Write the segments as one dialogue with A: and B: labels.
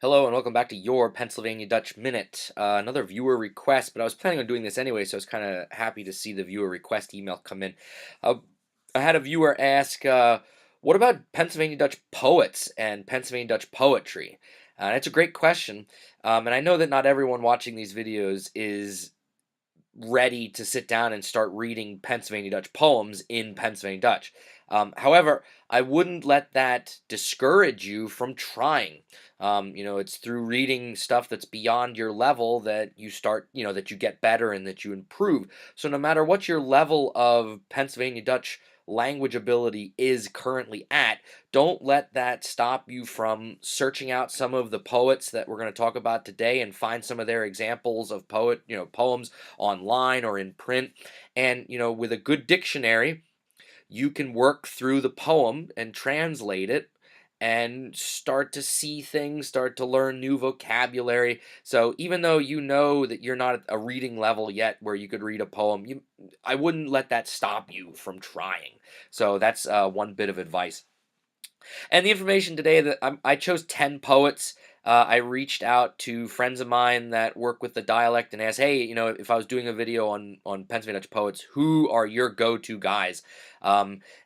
A: Hello and welcome back to your Pennsylvania Dutch Minute. Another viewer request, but I was planning on doing this anyway, so I was kind of happy to see the viewer request email come in. Uh, I had a viewer ask, what about Pennsylvania Dutch poets and Pennsylvania Dutch poetry? That's a great question, and I know that not everyone watching these videos is ready to sit down and start reading Pennsylvania Dutch poems in Pennsylvania Dutch. However, I wouldn't let that discourage you from trying. It's through reading stuff that's beyond your level that you start, that you get better and that you improve. So no matter what your level of Pennsylvania Dutch language ability is currently at, don't let that stop you from searching out some of the poets that we're going to talk about today and find some of their examples of poems online or in print. And, with a good dictionary, you can work through the poem and translate it and start to see things, start to learn new vocabulary. So even though you know that you're not at a reading level yet where you could read a poem, I wouldn't let that stop you from trying. So that's one bit of advice. And the information today that I chose 10 poets. I reached out to friends of mine that work with the dialect and asked, hey, if I was doing a video on Pennsylvania Dutch poets, who are your go-to guys?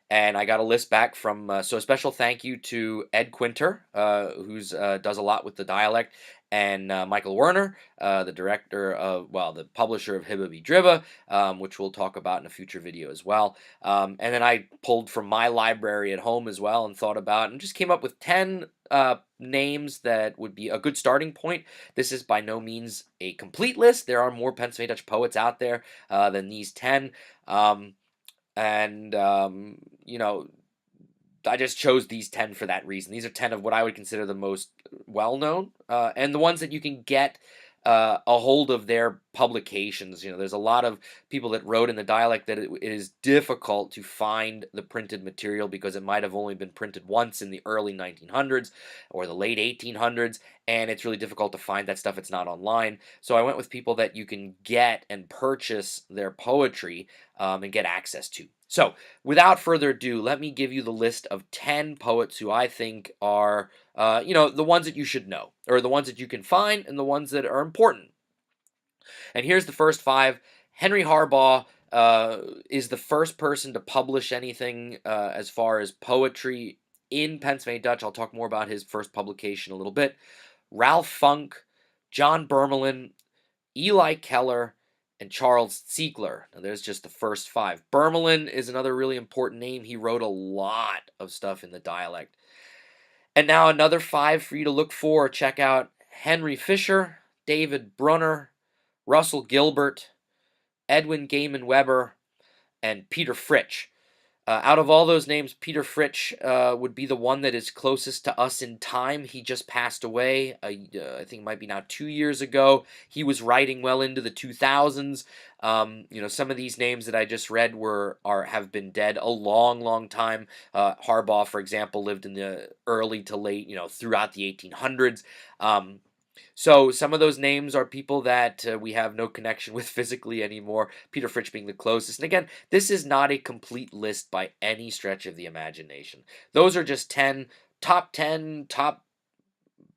A: And I got a list back from, so a special thank you to Ed Quinter, who's does a lot with the dialect, and Michael Werner, the publisher of Hibba Dribba, which we'll talk about in a future video as well. And then I pulled from my library at home as well and thought about and just came up with 10 names that would be a good starting point. This is by no means a complete list. There are more Pennsylvania Dutch poets out there than these 10. Um, and, I just chose these 10 for that reason. These are 10 of what I would consider the most well known and the ones that you can get a hold of their publications. There's a lot of people that wrote in the dialect that it is difficult to find the printed material because it might have only been printed once in the early 1900s or the late 1800s, and it's really difficult to find that stuff. It's not online. So I went with people that you can get and purchase their poetry and get access to. So, without further ado, let me give you the list of 10 poets who I think are, the ones that you should know, or the ones that you can find, and the ones that are important. And here's the first five. Henry Harbaugh is the first person to publish anything as far as poetry in Pennsylvania Dutch. I'll talk more about his first publication a little bit. Ralph Funk, John Bermelin, Eli Keller, and Charles Ziegler. Now, there's just the first five. Bermelin is another really important name. He wrote a lot of stuff in the dialect. And now another five for you to look for. Check out Henry Fisher, David Brunner, Russell Gilbert, Edwin Gaiman Weber, and Peter Fritsch. Out of all those names, Peter Fritsch would be the one that is closest to us in time. He just passed away, I think it might be now 2 years ago. He was writing well into the 2000s. Some of these names that I just read have been dead a long, long time. Harbaugh, for example, lived in the early to late, throughout the 1800s. So some of those names are people that we have no connection with physically anymore, Peter Fritsch being the closest. And again, this is not a complete list by any stretch of the imagination. Those are just 10 top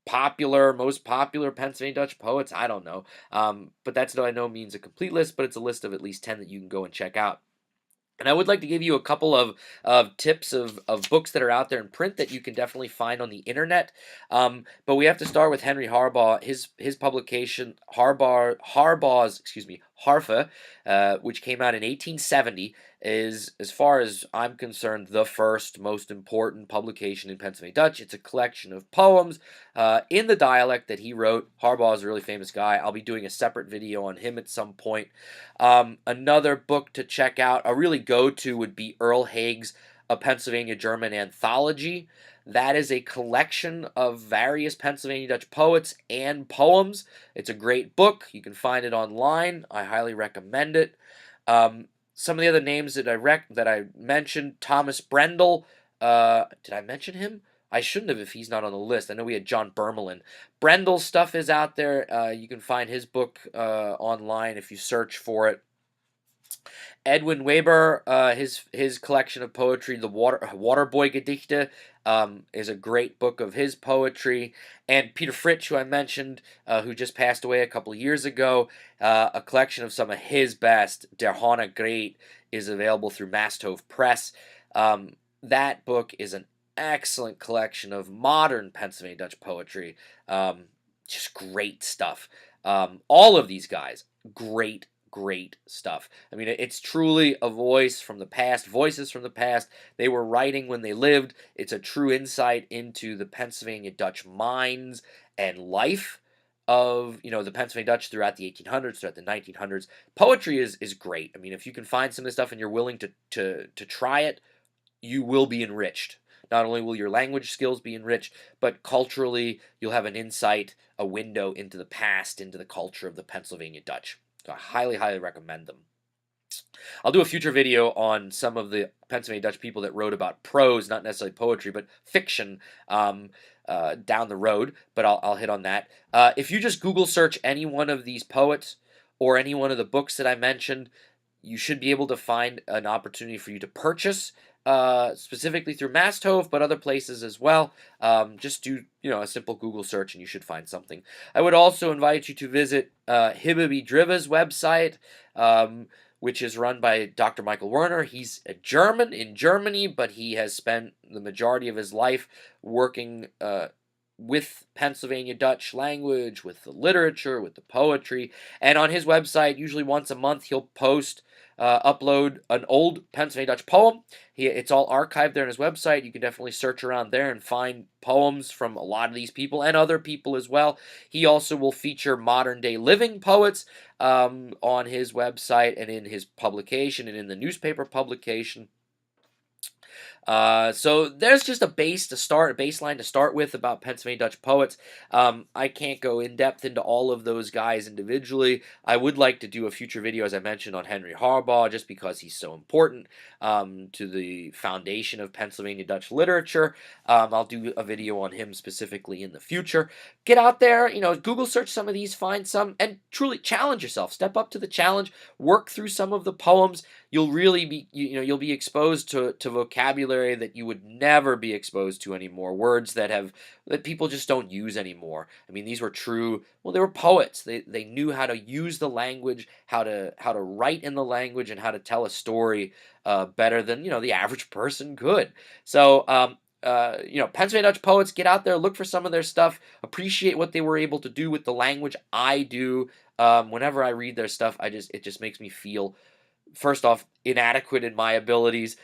A: most popular Pennsylvania Dutch poets. I don't know. But that's by no means a complete list, but it's a list of at least 10 that you can go and check out. And I would like to give you a couple of tips of books that are out there in print that you can definitely find on the internet. But we have to start with Henry Harbaugh. His publication, Harbaugh's, Harfe, which came out in 1870, is, as far as I'm concerned, the first most important publication in Pennsylvania Dutch. It's a collection of poems in the dialect that he wrote. Harbaugh is a really famous guy. I'll be doing a separate video on him at some point. Another book to check out, a really go-to, would be Earl Haig's A Pennsylvania German Anthology. That is a collection of various Pennsylvania Dutch poets and poems. It's a great book. You can find it online. I highly recommend it. Some of the other names that I mentioned, Thomas Brendel. Did I mention him? I shouldn't have if he's not on the list. I know we had John Bermelin. Brendel's stuff is out there. You can find his book online if you search for it. Edwin Weber, his collection of poetry, the Waterboy Gedichte, is a great book of his poetry. And Peter Fritsch, who I mentioned, who just passed away a couple of years ago, a collection of some of his best, Der Hone Great, is available through Masthof Press. That book is an excellent collection of modern Pennsylvania Dutch poetry. Just great stuff. All of these guys, great stuff. I mean, it's truly a voice from the past, voices from the past. They were writing when they lived. It's a true insight into the Pennsylvania Dutch minds and life of, the Pennsylvania Dutch throughout the 1800s, throughout the 1900s. Poetry is great. I mean, if you can find some of this stuff and you're willing to try it, you will be enriched. Not only will your language skills be enriched, but culturally, you'll have an insight, a window into the past, into the culture of the Pennsylvania Dutch. So I highly recommend them. I'll do a future video on some of the Pennsylvania Dutch people that wrote about prose, not necessarily poetry, but fiction down the road, but I'll hit on that. If you just Google search any one of these poets or any one of the books that I mentioned, you should be able to find an opportunity for you to purchase, specifically through Masthof, but other places as well. Just do a simple Google search and you should find something. I would also invite you to visit Hibbe Driva's website, which is run by Dr. Michael Werner. He's a German in Germany, but he has spent the majority of his life working with Pennsylvania Dutch language, with the literature, with the poetry. And on his website, usually once a month, he'll upload an old Pennsylvania Dutch poem. It's all archived there on his website. You can definitely search around there and find poems from a lot of these people and other people as well. He also will feature modern day living poets on his website and in his publication and in the newspaper publication. So there's just a baseline to start with about Pennsylvania Dutch poets. I can't go in depth into all of those guys individually. I would like to do a future video, as I mentioned, on Henry Harbaugh, just because he's so important to the foundation of Pennsylvania Dutch literature. I'll do a video on him specifically in the future. Get out there, Google search some of these, find some, and truly challenge yourself. Step up to the challenge, work through some of the poems. You'll really be, you'll be exposed to vocabulary that you would never be exposed to anymore. Words that people just don't use anymore. I mean, these were true. Well, they were poets. They knew how to use the language, how to write in the language, and how to tell a story better than the average person could. So, Pennsylvania Dutch poets, get out there, look for some of their stuff, appreciate what they were able to do with the language. I do. Whenever I read their stuff, it just makes me feel, first off, inadequate in my abilities,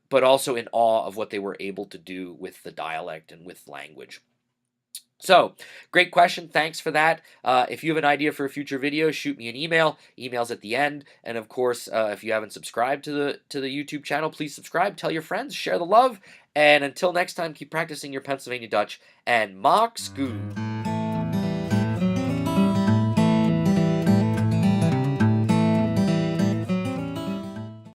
A: but also in awe of what they were able to do with the dialect and with language. So, great question. Thanks for that. If you have an idea for a future video, shoot me an email. Email's at the end. And of course, if you haven't subscribed to the YouTube channel, please subscribe. Tell your friends. Share the love. And until next time, keep practicing your Pennsylvania Dutch. And Mox Goo.